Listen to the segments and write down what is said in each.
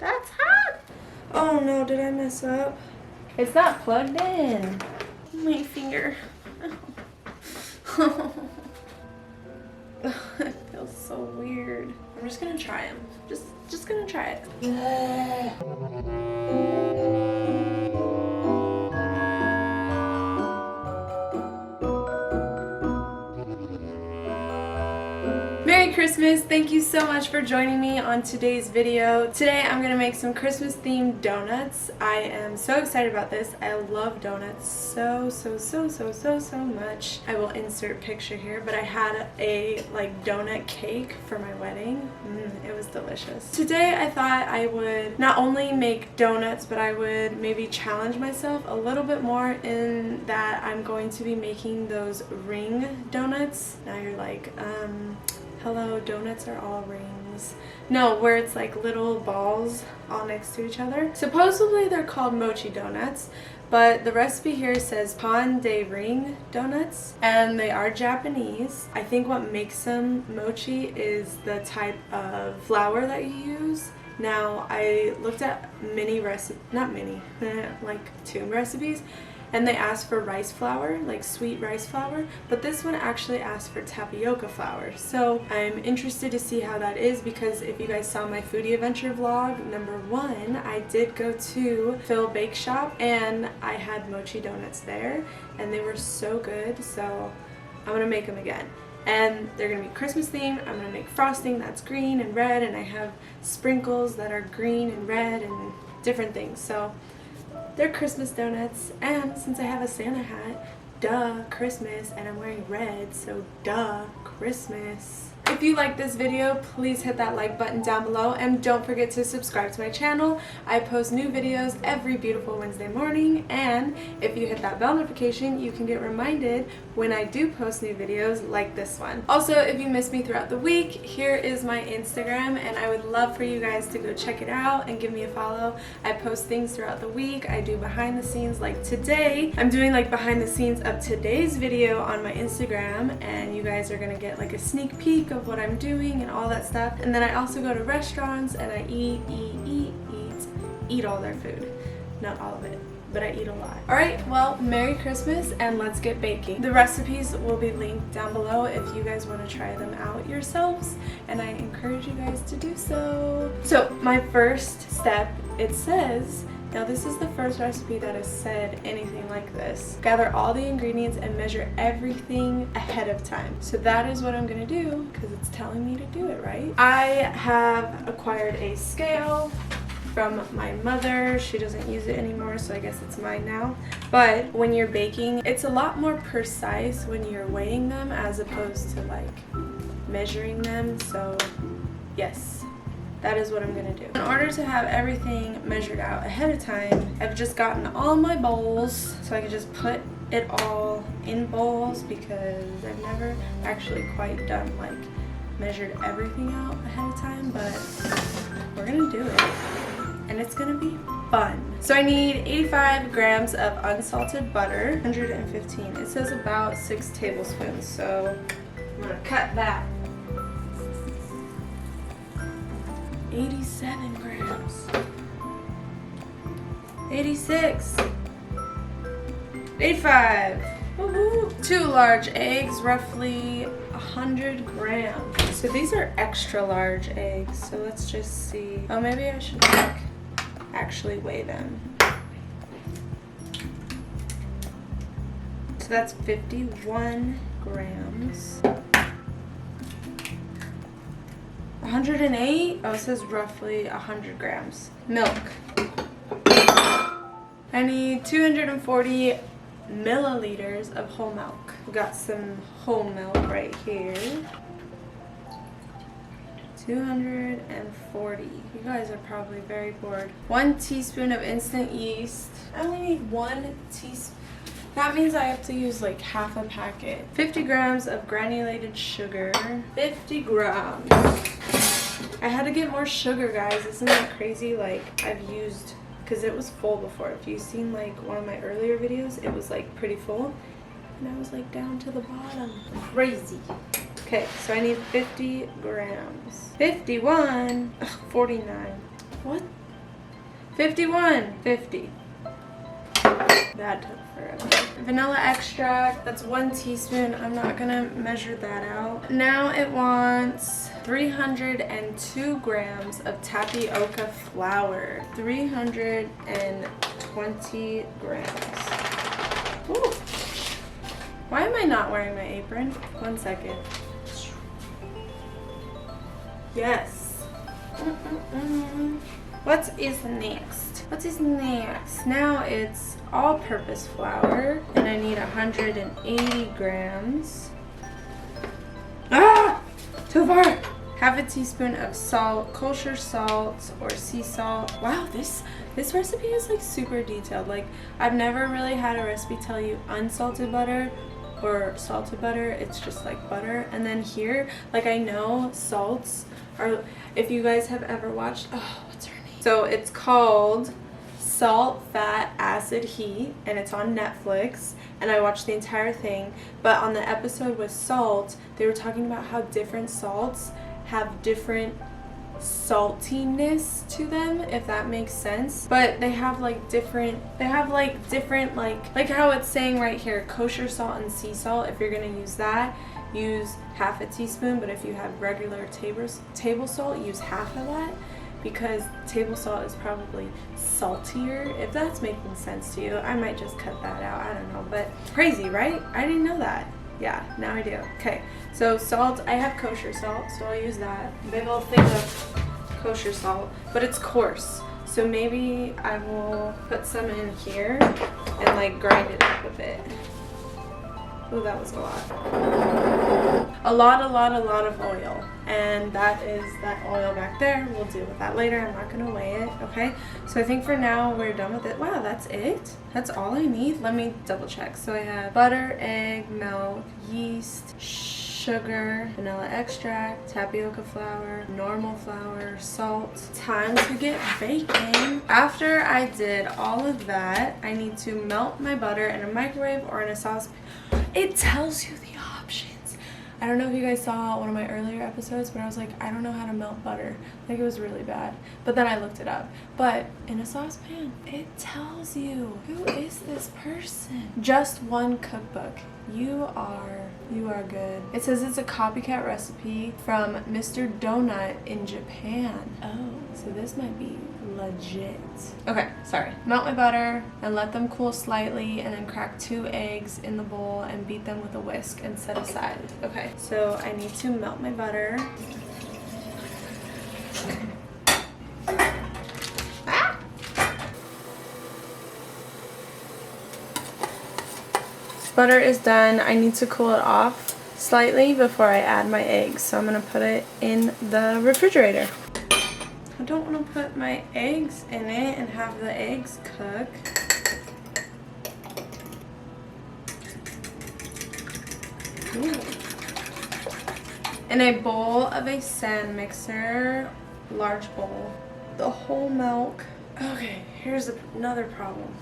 That's hot. Oh no, did I mess up? It's not plugged in. My finger. It feels so weird. I'm just gonna try them. Just gonna try it. Merry Christmas! Thank you so much for joining me on today's video. Today I'm going to make some Christmas themed donuts. I am so excited about this. I love donuts so much. I will insert picture here, but I had a donut cake for my wedding. It was delicious. Today I thought I would not only make donuts, but I would maybe challenge myself a little bit more in that I'm going to be making those ring donuts. Now you're like, hello, donuts are all rings. No, where it's like little balls all next to each other. Supposedly they're called mochi donuts, but the recipe here says pan de ring donuts, and they are Japanese. I think what makes them mochi is the type of flour that you use. Now, I looked at like 2 recipes, and they asked for rice flour, like sweet rice flour, but this one actually asked for tapioca flour. So I'm interested to see how that is, because if you guys saw my foodie adventure vlog #1, I did go to Phil Bake Shop and I had mochi donuts there, and they were so good, so I'm gonna make them again. And they're gonna be Christmas themed. I'm gonna make frosting that's green and red, and I have sprinkles that are green and red and different things. So they're Christmas donuts, and since I have a Santa hat, duh, Christmas, and I'm wearing red, so duh, Christmas. If you like this video, please hit that like button down below, and don't forget to subscribe to my channel. I post new videos every beautiful Wednesday morning, and if you hit that bell notification, you can get reminded when I do post new videos like this one. Also, if you miss me throughout the week, here is my Instagram, and I would love for you guys to go check it out and give me a follow. I post things throughout the week. I do behind the scenes, like today. I'm doing like behind the scenes of today's video on my Instagram, and you guys are gonna get like a sneak peek of what I'm doing and all that stuff. And then I also go to restaurants and I eat all their food. Not all of it, but I eat a lot. Alright, well, Merry Christmas, and let's get baking. The recipes will be linked down below if you guys want to try them out yourselves, and I encourage you guys to do so. So my first step, it says, now this is the first recipe that has said anything like this: gather all the ingredients and measure everything ahead of time. So that is what I'm gonna do, because it's telling me to do it, right? I have acquired a scale from my mother. She doesn't use it anymore, so I guess it's mine now. But when you're baking, it's a lot more precise when you're weighing them as opposed to like measuring them. So yes, that is what I'm gonna do. In order to have everything measured out ahead of time, I've just gotten all my bowls so I can just put it all in bowls, because I've never actually quite done like measured everything out ahead of time, but we're gonna do it, and it's gonna be fun. So I need 85 grams of unsalted butter, 115. It says about 6 tablespoons, so I'm gonna cut that. 87 grams. 86. 85. Woohoo! 2 large eggs, roughly 100 grams. So these are extra large eggs, so let's just see. Oh, maybe I should like actually weigh them. So that's 51 grams. 108? Oh, it says roughly 100 grams. Milk. I need 240 milliliters of whole milk. We got some whole milk right here. 240. You guys are probably very bored. 1 teaspoon of instant yeast. I only need 1 teaspoon. That means I have to use like half a packet. 50 grams of granulated sugar. 50 grams. I had to get more sugar, guys. Isn't that crazy? Like, I've used, because it was full before. If you've seen like one of my earlier videos, it was like pretty full, and I was like down to the bottom. Crazy. Okay, so I need 50 grams. 51. Ugh, 49. What 51, 50. That took forever. Vanilla extract, that's 1 teaspoon. I'm not gonna measure that out. Now it wants 302 grams of tapioca flour. 320 grams. Ooh. Why am I not wearing my apron? 1 second. Yes. What is next? What is next? Now it's all-purpose flour, and I need 180 grams. Ah! Too far! Half a teaspoon of salt, kosher salt or sea salt. Wow, this recipe is like super detailed. Like, I've never really had a recipe tell you unsalted butter or salted butter. It's just like butter. And then here, like, I know salts are, if you guys have ever watched, oh, what's her name? So it's called Salt, Fat, Acid, Heat, and it's on Netflix, and I watched the entire thing. But on the episode with salt, they were talking about how different salts have different saltiness to them, if that makes sense. But they have like different like how it's saying right here, kosher salt and sea salt. If you're gonna use that, use half a teaspoon, but if you have regular table salt, use half of that, because table salt is probably saltier. If that's making sense to you, I might just cut that out. I don't know, but crazy, right? I didn't know that. Yeah, now I do. Okay, so salt, I have kosher salt, so I'll use that. Big old thing of kosher salt, but it's coarse. So maybe I will put some in here and like grind it up a bit. Oh, that was a lot. A lot of oil. And that is that oil back there. We'll deal with that later. I'm not gonna weigh it, okay? So I think for now we're done with it. Wow, that's it? That's all I need? Let me double check. So I have butter, egg, milk, yeast, sugar, vanilla extract, tapioca flour, normal flour, salt. Time to get baking. After I did all of that, I need to melt my butter in a microwave or in a saucepan. It tells you the options. I don't know if you guys saw one of my earlier episodes, but I was like, I don't know how to melt butter. Like, it was really bad. But then I looked it up. But in a saucepan, it tells you. Who is this person? Just one cookbook. You are good. It says it's a copycat recipe from Mr. Donut in Japan. Oh, so this might be legit. Okay, sorry. Melt my butter and let them cool slightly, and then crack 2 eggs in the bowl and beat them with a whisk and set aside. Okay, so I need to melt my butter. Ah! Butter is done. I need to cool it off slightly before I add my eggs, so I'm gonna put it in the refrigerator. I don't want to put my eggs in it and have the eggs cook. Ooh. In a bowl of a sand mixer, large bowl, the whole milk. Okay, here's another problem.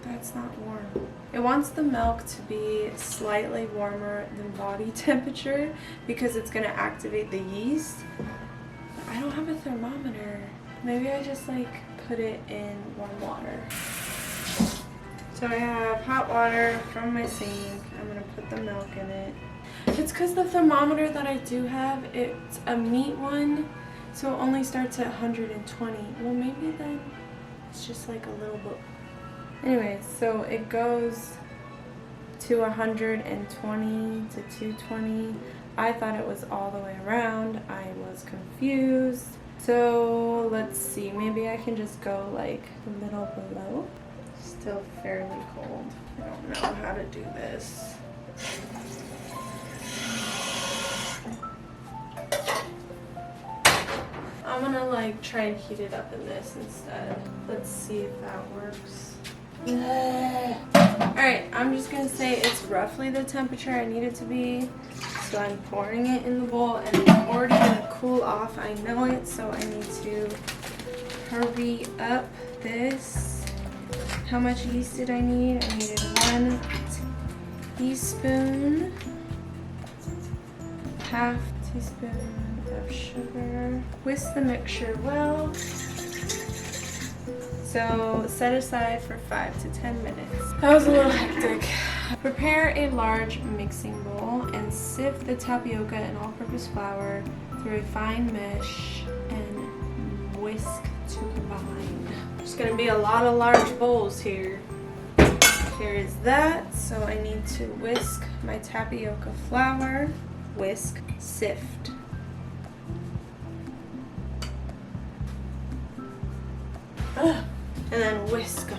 That's not warm. It wants the milk to be slightly warmer than body temperature because it's going to activate the yeast. I don't have a thermometer. Maybe I just like put it in warm water. So I have hot water from my sink. I'm gonna put the milk in it. It's because the thermometer that I do have, it's a meat one, so it only starts at 120. Well, maybe then it's just like a little bit. Anyway, so it goes to 120 to 220. I thought it was all the way around. I was confused. So let's see, maybe I can just go like a little below. Still fairly cold. I don't know how to do this. I'm gonna like try and heat it up in this instead. Let's see if that works. Alright, I'm just gonna say it's roughly the temperature I need it to be. So I'm pouring it in the bowl, and it's already gonna cool off. I know it, so I need to hurry up this. How much yeast did I need? I needed 1 teaspoon, half teaspoon of sugar. Whisk the mixture well. So set aside for 5 to 10 minutes. That was a little hectic. Prepare a large mixing bowl and sift the tapioca and all-purpose flour through a fine mesh and whisk to combine. There's gonna be a lot of large bowls here. Here is that. So I need to whisk my tapioca flour. Whisk, sift. And then whisk.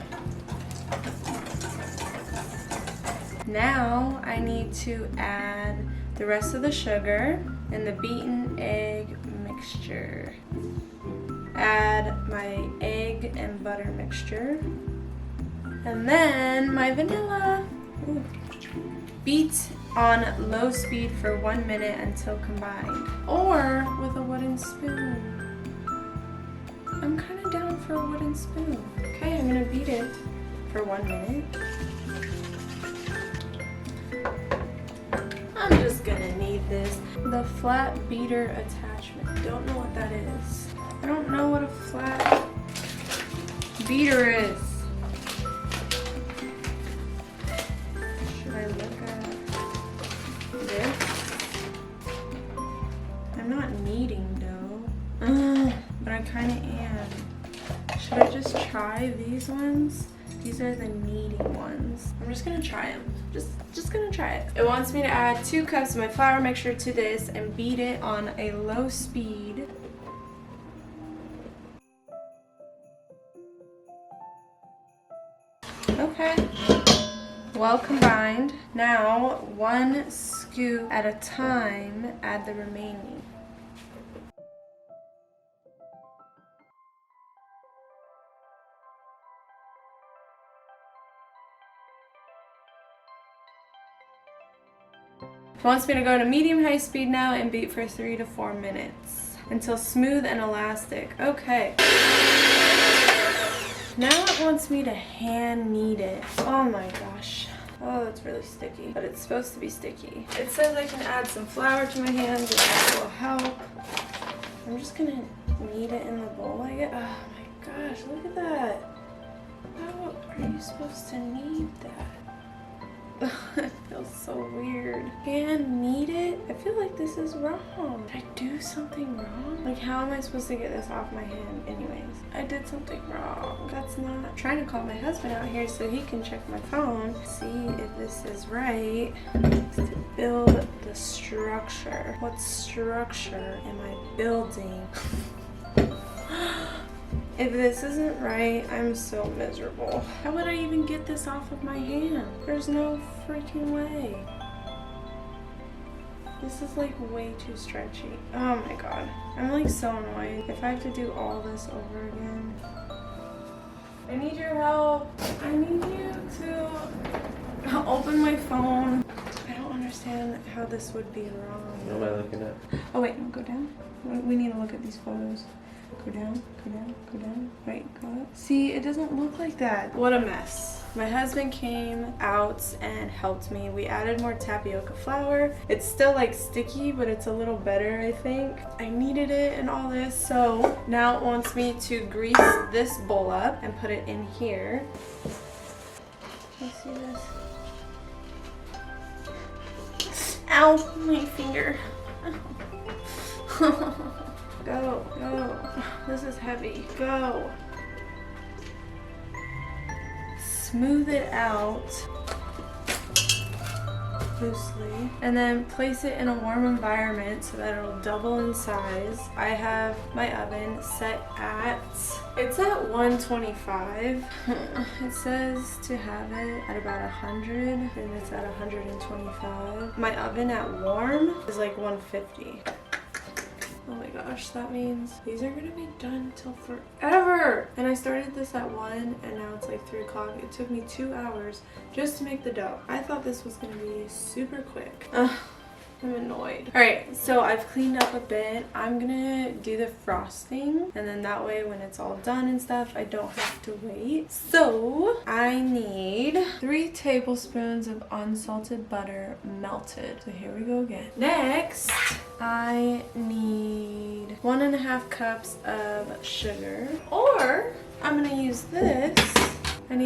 Now I need to add the rest of the sugar and the beaten egg mixture. Add my egg and butter mixture. And then my vanilla. Ooh. Beat on low speed for 1 minute until combined. Or with a wooden spoon. I'm kind of down for a wooden spoon. Okay, I'm gonna beat it for 1 minute. I'm just gonna need this. The flat beater attachment. Don't know what that is. I don't know what a flat beater is. Should I look at this? I'm not kneading dough. But I kind of am. Should I just try these ones? These are the kneading ones. I'm just gonna try them. Just gonna try it. It wants me to add 2 cups of my flour mixture to this and beat it on a low speed. Okay. Well combined. Now, 1 scoop at a time, add the remaining. It wants me to go to medium-high speed now and beat for 3 to 4 minutes until smooth and elastic. Okay. Now it wants me to hand knead it. Oh my gosh. Oh, that's really sticky, but it's supposed to be sticky. It says I can add some flour to my hands and that will help. I'm just gonna knead it in the bowl, I guess. Oh my gosh, look at that. How are you supposed to knead that? It feels so weird. Hand knead it? I feel like this is wrong. Did I do something wrong? Like, how am I supposed to get this off my hand? Anyways, I did something wrong. That's not... I'm trying to call my husband out here so he can check my phone, see if this is right. To build the structure. What structure am I building? If this isn't right, I'm so miserable. How would I even get this off of my hand? There's no freaking way. This is like way too stretchy. Oh my god. I'm like so annoyed. If I have to do all this over again. I need your help. I need you to open my phone. I don't understand how this would be wrong. What am I looking at? Oh wait, no, go down. We need to look at these photos. Go down, go down, go down. Right, go up. See, it doesn't look like that. What a mess. My husband came out and helped me. We added more tapioca flour. It's still like sticky, but it's a little better, I think. I kneaded it and all this. So now it wants me to grease this bowl up and put it in here. Can you see this? Ow, my finger. Go, go. This is heavy. Go. Smooth it out loosely and then place it in a warm environment so that it'll double in size. I have my oven set at, it's at 125. It says to have it at about 100 and it's at 125. My oven at warm is like 150. Oh my gosh, that means these are gonna be done till forever. And I started this at 1 and now it's like 3 o'clock. It took me 2 hours just to make the dough. I thought this was gonna be super quick. I'm annoyed. Alright, so I've cleaned up a bit. I'm gonna do the frosting and then that way when it's all done and stuff, I don't have to wait. So I need 3 tablespoons of unsalted butter melted. So here we go again. Next, I need 1.5 cups of sugar, or I'm gonna use this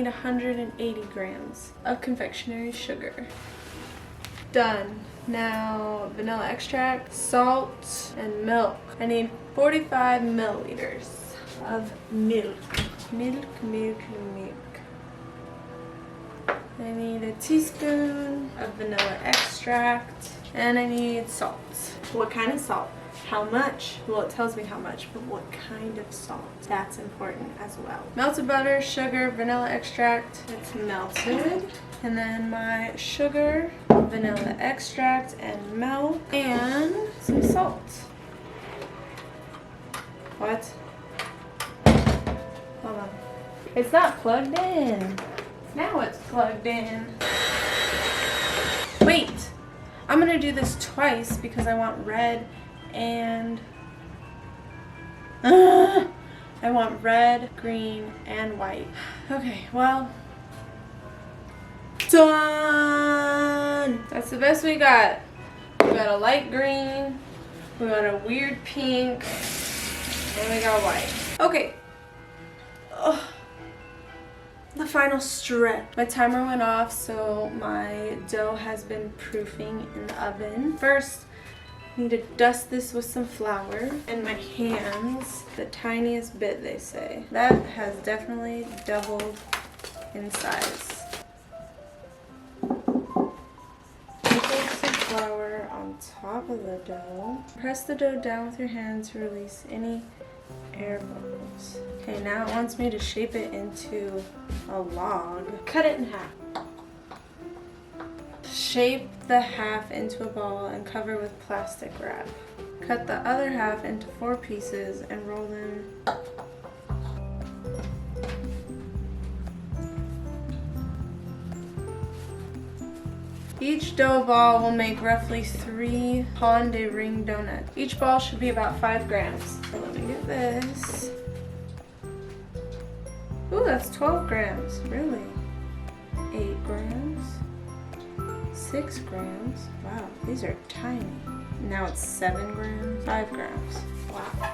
180 grams of confectionery sugar. Done. Now vanilla extract, salt, and milk. I need 45 milliliters of milk. Milk. I need a teaspoon of vanilla extract, and I need salt. What kind of salt? How much? Well, it tells me how much, but what kind of salt? That's important as well. Melted butter, sugar, vanilla extract. It's melted. And then my sugar, vanilla extract, and milk, and some salt. What? Hold on. It's not plugged in. Now it's plugged in. Wait! I'm gonna do this twice because I want red and I want red, green, and white. Okay, well, done! That's the best we got. We got a light green, we got a weird pink, and we got white. Okay. Ugh. The final stretch. My timer went off, so my dough has been proofing in the oven. First, I need to dust this with some flour. And my hands, the tiniest bit, they say. That has definitely doubled in size. Sprinkle some flour on top of the dough. Press the dough down with your hand to release any air bubbles. Okay, now it wants me to shape it into a log. Cut it in half. Shape the half into a ball and cover with plastic wrap. Cut the other half into 4 pieces and roll them. Each dough ball will make roughly 3 pain de ring donuts. Each ball should be about 5 grams. So let me get this. Ooh, that's 12 grams. Really? 8 grams. 6 grams. Wow, these are tiny. Now it's 7 grams. 5 grams. Wow.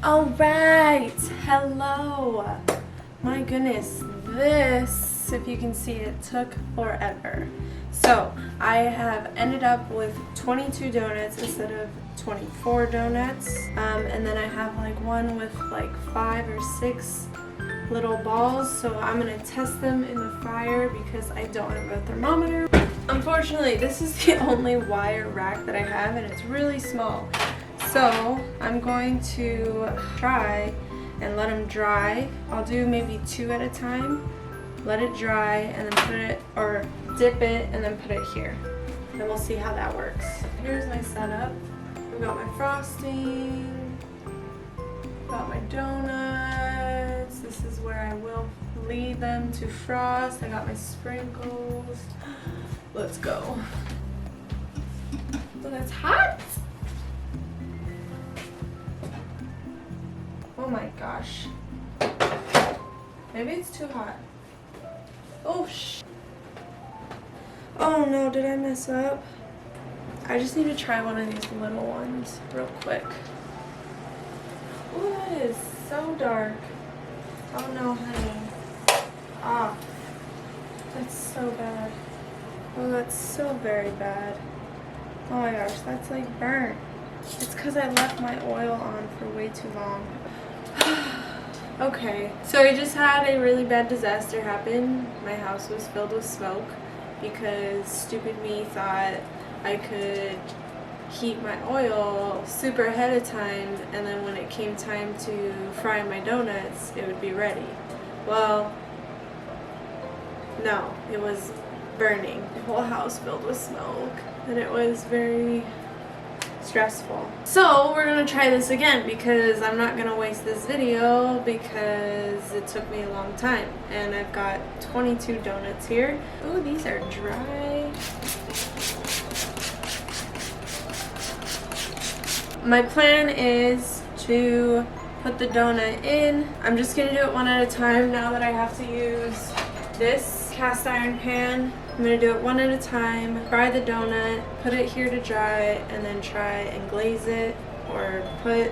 All right, hello. My goodness, this, if you can see it, took forever. So I have ended up with 22 donuts instead of 24 donuts. And then I have like one with like 5 or 6 little balls. So I'm gonna test them in the fryer because I don't have a thermometer. Unfortunately, this is the only wire rack that I have and it's really small. So I'm going to try and let them dry. I'll do maybe 2 at a time. Let it dry and then put it, or dip it and then put it here. Then we'll see how that works. Here's my setup. I've got my frosting, got my donuts. This is where I will leave them to frost. I got my sprinkles. Let's go. Oh, that's hot. Oh my gosh. Maybe it's too hot. Oh oh no, did I mess up? I just need to try one of these little ones real quick. Oh, that is so dark. Oh no, honey. Ah, that's so bad. Oh, that's so very bad. Oh my gosh, that's like burnt. It's because I left my oil on for way too long. Okay, so I just had a really bad disaster happen. My house was filled with smoke because stupid me thought I could heat my oil super ahead of time, and then when it came time to fry my donuts, it would be ready. Well, no, it was burning. The whole house filled with smoke, and it was very stressful. So we're gonna try this again because I'm not gonna waste this video because it took me a long time, and I've got 22 donuts here. Oh, these are dry. my plan is to put the donut in. I'm just gonna do it one at a time now that I have to use this cast iron pan. I'm gonna do it one at a time, fry the donut, put it here to dry, and then try and glaze it or put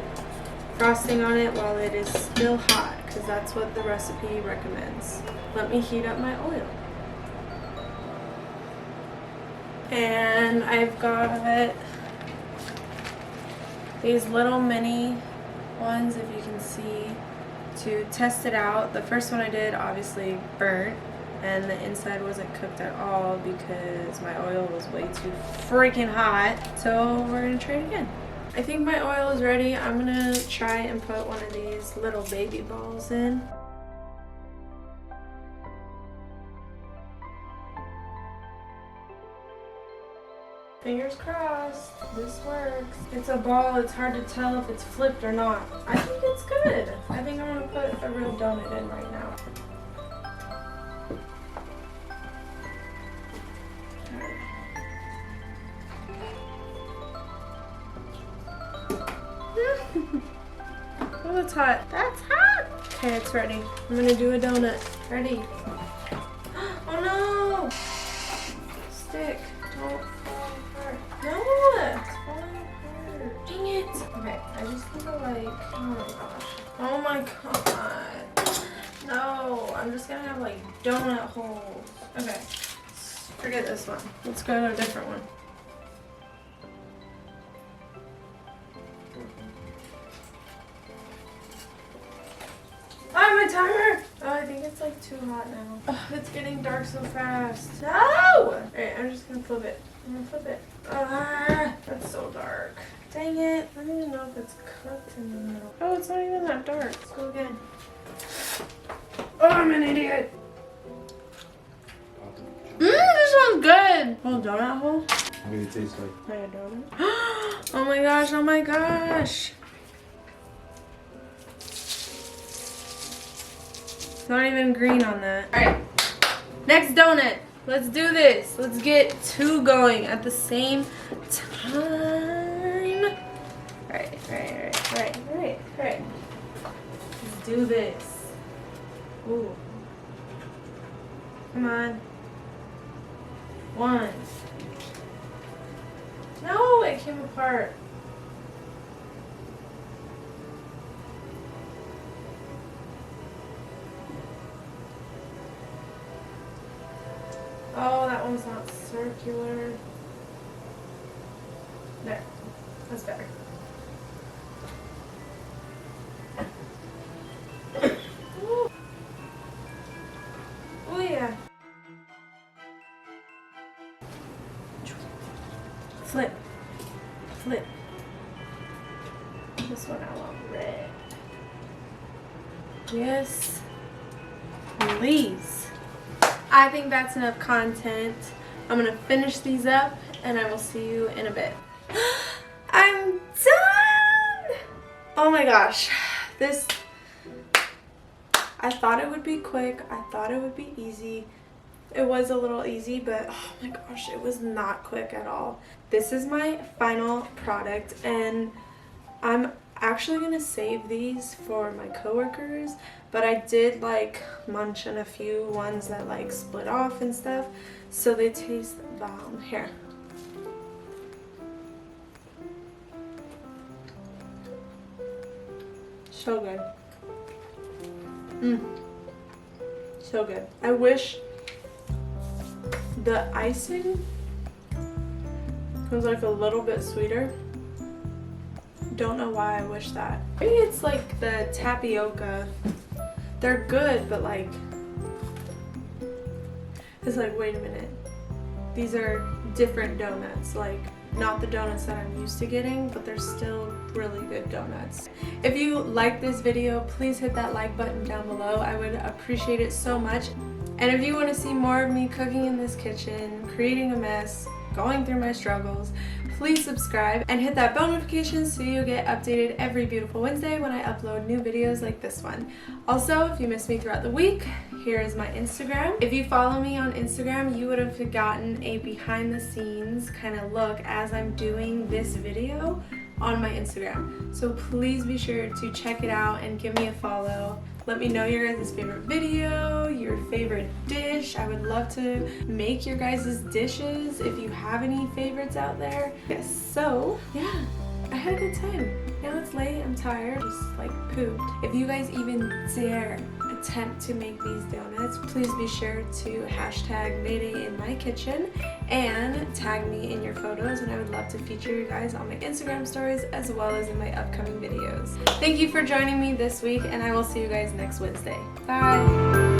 frosting on it while it is still hot, because that's what the recipe recommends. Let me heat up my oil. And I've got these little mini ones, if you can see, to test it out. The first one I did obviously burnt, and the inside wasn't cooked at all because my oil was way too freaking hot. So we're gonna try it again. I think my oil is ready. I'm gonna try and put one of these little baby balls in. Fingers crossed, this works. It's a ball, it's hard to tell if it's flipped or not. I think it's good. I think I'm gonna put a real donut in right now. Oh, that's hot. That's hot! Okay, it's ready. I'm gonna do a donut. Ready? Oh no! Stick. Don't fall apart. No! It's falling apart. Dang it! Okay, I just need to like, oh my gosh. Oh my god. No, I'm just gonna have like donut holes. Okay, forget this one. Let's go to a different one. Oh, my timer! Oh, I think it's like too hot now. Oh, it's getting dark so fast. No! Alright, I'm just gonna flip it. I'm gonna flip it. Ah, that's so dark. Dang it. I don't even know if it's cooked in the middle. Oh, it's not even that dark. Let's go again. Oh, I'm an idiot. This one's good. Oh, donut hole? What do it taste like? Like a donut? Oh my gosh, oh my gosh. It's not even green on that. Alright, next donut. Let's do this. Let's get two going at the same time. Alright. Let's do this. Ooh. Come on. One. No, it came apart. Oh, that one's not circular. There. That's better. Ooh. Oh yeah. Flip. Flip. This one I want red. Yes. Please. I think that's enough content. I'm gonna finish these up and I will see you in a bit. I'm done! Oh my gosh. This, I thought it would be quick. I thought it would be easy. It was a little easy, but oh my gosh, it was not quick at all. This is my final product and I'm actually gonna save these for my coworkers, but I did like munch on a few ones that like split off and stuff, so they taste bomb. Here. So good. So good. I wish the icing was like a little bit sweeter. Don't know why I wish that. Maybe it's like the tapioca. They're good, but like, it's like, wait a minute. These are different donuts. Like, not the donuts that I'm used to getting, but they're still really good donuts. If you like this video, please hit that like button down below. I would appreciate it so much. And if you want to see more of me cooking in this kitchen, creating a mess, going through my struggles, please subscribe and hit that bell notification so you get updated every beautiful Wednesday when I upload new videos like this one. Also, if you miss me throughout the week, here is my Instagram. If you follow me on Instagram, you would have gotten a behind the scenes kind of look as I'm doing this video on my Instagram. So please be sure to check it out and give me a follow. Let me know your guys' favorite video, your favorite dish. I would love to make your guys' dishes if you have any favorites out there. Yes, so yeah, I had a good time. Now it's late, I'm tired, just like pooped. If you guys even dare attempt to make these donuts, please be sure to hashtag Maedae in my kitchen and tag me in your photos, and I would love to feature you guys on my Instagram stories as well as in my upcoming videos. Thank you for joining me this week, and I will see you guys next Wednesday. Bye!